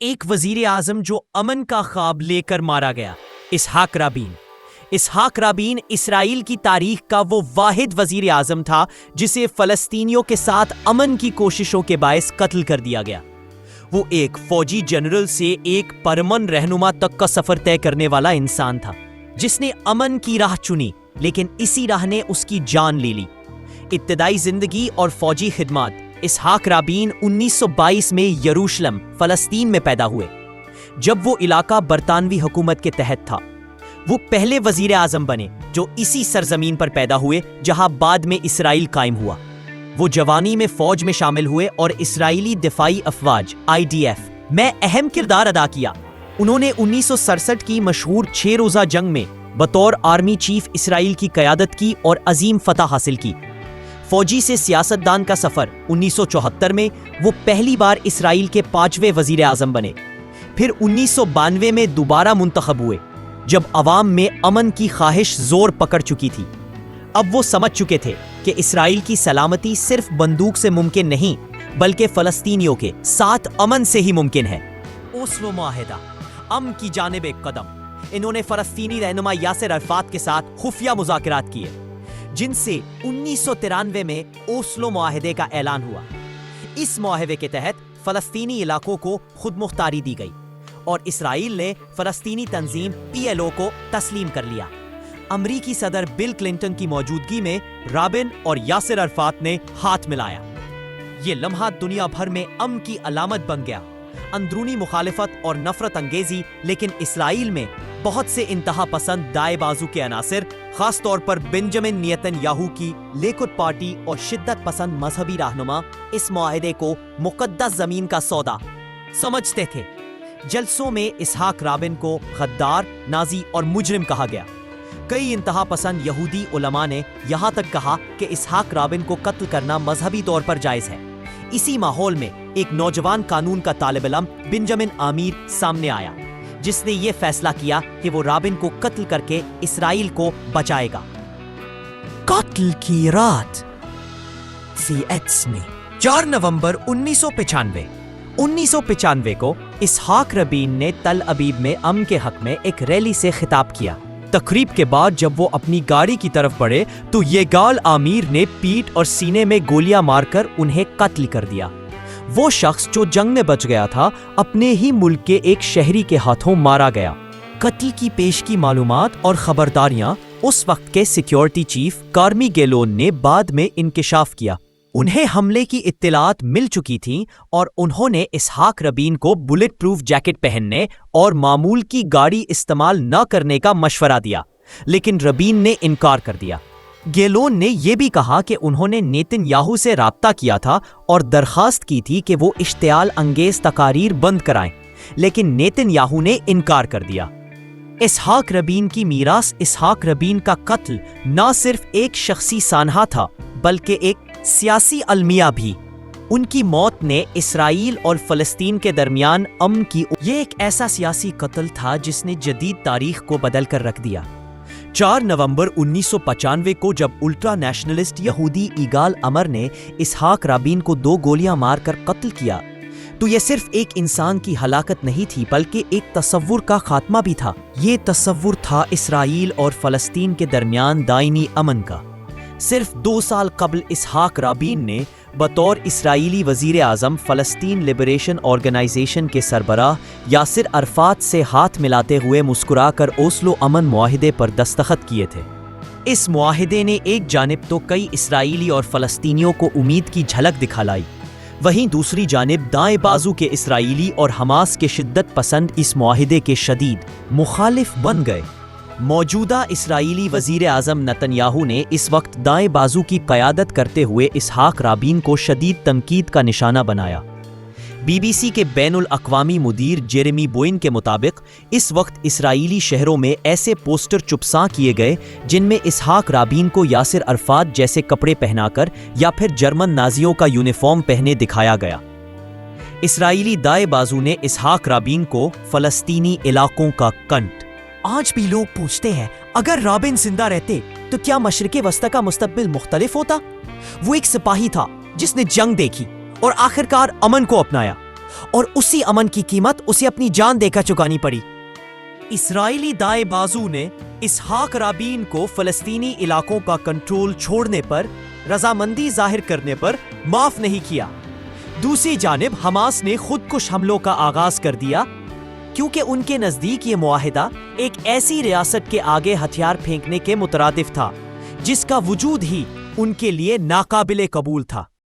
ایک وزیر اعظم جو امن کا خواب لے کر مارا گیا، اسحاق رابین۔ اسحاق رابین اسرائیل کی تاریخ کا وہ واحد وزیر اعظم تھا جسے فلسطینیوں کے ساتھ امن کی کوششوں کے باعث قتل کر دیا گیا۔ وہ ایک فوجی جنرل سے ایک پرامن رہنما تک کا سفر طے کرنے والا انسان تھا جس نے امن کی راہ چنی، لیکن اسی راہ نے اس کی جان لے لی۔ ابتدائی زندگی اور فوجی خدمات۔ اسحاق رابین 1922 میں یروشلم، فلسطین میں پیدا ہوئے، جب وہ علاقہ برطانوی حکومت کے تحت تھا۔ وہ پہلے وزیر اعظم بنے جو اسی سرزمین پر پیدا ہوئے جہاں بعد میں اسرائیل قائم ہوا۔ وہ جوانی میں فوج میں شامل ہوئے اور اسرائیلی دفاعی افواج IDF میں اہم کردار ادا کیا۔ انہوں نے 1967 کی مشہور 6 روزہ جنگ میں بطور آرمی چیف اسرائیل کی قیادت کی اور عظیم فتح حاصل کی۔ فوجی سے سیاستدان کا سفر۔ 1974 میں وہ پہلی بار اسرائیل کے 5ویں وزیر اعظم بنے، پھر 1992 میں دوبارہ منتخب ہوئے جب عوام میں امن کی خواہش زور پکڑ چکی تھی۔ اب وہ سمجھ چکے تھے کہ اسرائیل کی سلامتی صرف بندوق سے ممکن نہیں بلکہ فلسطینیوں کے ساتھ امن سے ہی ممکن ہے۔ اوسلو معاہدہ، امن کی جانب ایک قدم۔ انہوں نے فلسطینی رہنما یاسر عرفات کے ساتھ خفیہ مذاکرات کیے جن سے 1993 میں اوسلو معاہدے کا اعلان ہوا۔ اس معاہدے کے تحت فلسطینی علاقوں کو خود مختاری دی گئی اور اسرائیل نے فلسطینی تنظیم PLO کو تسلیم کر لیا۔ امریکی صدر بل کلنٹن کی موجودگی میں رابن اور یاسر عرفات نے ہاتھ ملایا۔ یہ لمحہ دنیا بھر میں امن کی علامت بن گیا۔ اندرونی مخالفت اور نفرت انگیزی، لیکن اسرائیل میں بہت سے انتہا پسند دائیں بازو کے عناصر، خاص طور پر بنجمن نیتن یاہو کی لیکوڈ پارٹی اور شدت پسند مذہبی رہنما، اس معاہدے کو مقدس زمین کا سودا سمجھتے تھے۔ جلسوں میں اسحاق رابن کو غدار، نازی اور مجرم کہا گیا۔ کئی انتہا پسند یہودی علماء نے یہاں تک کہا کہ اسحاق رابن کو قتل کرنا مذہبی طور پر جائز ہے۔ اسی ماحول میں ایک نوجوان قانون کا طالب علم بنجمن آمیر سامنے آیا جس نے یہ فیصلہ کیا کہ وہ رابن کو قتل کر کے اسرائیل کو بچائے گا۔ قتل کی رات CX میں 4 نومبر 1995 کو اسحاق رابین نے تل ابیب میں امن کے حق میں ایک ریلی سے خطاب کیا۔ تقریب کے بعد جب وہ اپنی گاڑی کی طرف بڑھے تو یگال آمیر نے پیٹھ اور سینے میں گولیاں مار کر انہیں قتل کر دیا۔ وہ شخص جو جنگ میں بچ گیا تھا اپنے ہی ملک کے ایک شہری کے ہاتھوں مارا گیا۔ قتل کی پیشگی معلومات اور خبرداریاں اس وقت کے سیکیورٹی چیف کارمی گیلون نے بعد میں انکشاف کیا۔ انہیں حملے کی اطلاعات مل چکی تھیں اور انہوں نے اسحاق رابین کو بلٹ پروف جیکٹ پہننے اور معمول کی گاڑی استعمال نہ کرنے کا مشورہ دیا، لیکن رابین نے انکار کر دیا۔ گیلون نے یہ بھی کہا کہ انہوں نے نیتن یاہو سے رابطہ کیا تھا اور درخواست کی تھی کہ وہ اشتعال انگیز تقاریر بند کرائیں، لیکن نیتن یاہو نے انکار کر دیا۔ اسحاق رابین کی میراث۔ اسحاق رابین کا قتل نہ صرف ایک شخصی سانحہ تھا بلکہ ایک سیاسی المیہ بھی۔ ان کی موت نے اسرائیل اور فلسطین کے درمیان امن کی یہ ایک ایسا سیاسی قتل تھا جس نے جدید تاریخ کو بدل کر رکھ دیا۔ 4 نومبر 1995 کو جب الٹرا نیشنلسٹ یہودی ایگال امر نے اسحاق رابین کو 2 گولیاں مار کر قتل کیا تو یہ صرف ایک انسان کی ہلاکت نہیں تھی بلکہ ایک تصور کا خاتمہ بھی تھا۔ یہ تصور تھا اسرائیل اور فلسطین کے درمیان دائمی امن کا۔ صرف 2 سال قبل اسحاق رابین نے بطور اسرائیلی وزیر اعظم فلسطین لبریشن آرگنائزیشن کے سربراہ یاسر عرفات سے ہاتھ ملاتے ہوئے مسکرا کر اوسلو امن معاہدے پر دستخط کیے تھے۔ اس معاہدے نے ایک جانب تو کئی اسرائیلی اور فلسطینیوں کو امید کی جھلک دکھا لائی، وہیں دوسری جانب دائیں بازو کے اسرائیلی اور حماس کے شدت پسند اس معاہدے کے شدید مخالف بن گئے۔ موجودہ اسرائیلی وزیر اعظم نتن یاہو نے اس وقت دائیں بازو کی قیادت کرتے ہوئے اسحاق رابین کو شدید تنقید کا نشانہ بنایا۔ BBC کے بین الاقوامی مدیر جیریمی بوئن کے مطابق اس وقت اسرائیلی شہروں میں ایسے پوسٹر چپساں کیے گئے جن میں اسحاق رابین کو یاسر عرفات جیسے کپڑے پہنا کر یا پھر جرمن نازیوں کا یونیفارم پہنے دکھایا گیا۔ اسرائیلی دائیں بازو نے اسحاق رابین کو فلسطینی علاقوں کا کنٹ۔ آج بھی لوگ پوچھتے ہیں اگر رابن زندہ رہتے تو کیا مشرق وسطی کا مستقبل مختلف ہوتا؟ وہ ایک سپاہی تھا جس نے جنگ دیکھی اور آخرکار امن کو اپنایا۔ اور اسی امن کی قیمت اسے اپنی جان دے کر چکانی پڑی۔ اسرائیلی دائیں بازو نے اسحاق رابین کو فلسطینی علاقوں کا کنٹرول چھوڑنے پر رضامندی ظاہر کرنے پر معاف نہیں کیا۔ دوسری جانب حماس نے خود کش حملوں کا آغاز کر دیا، کیونکہ ان کے نزدیک یہ معاہدہ ایک ایسی ریاست کے آگے ہتھیار پھینکنے کے مترادف تھا جس کا وجود ہی ان کے لیے ناقابل قبول تھا۔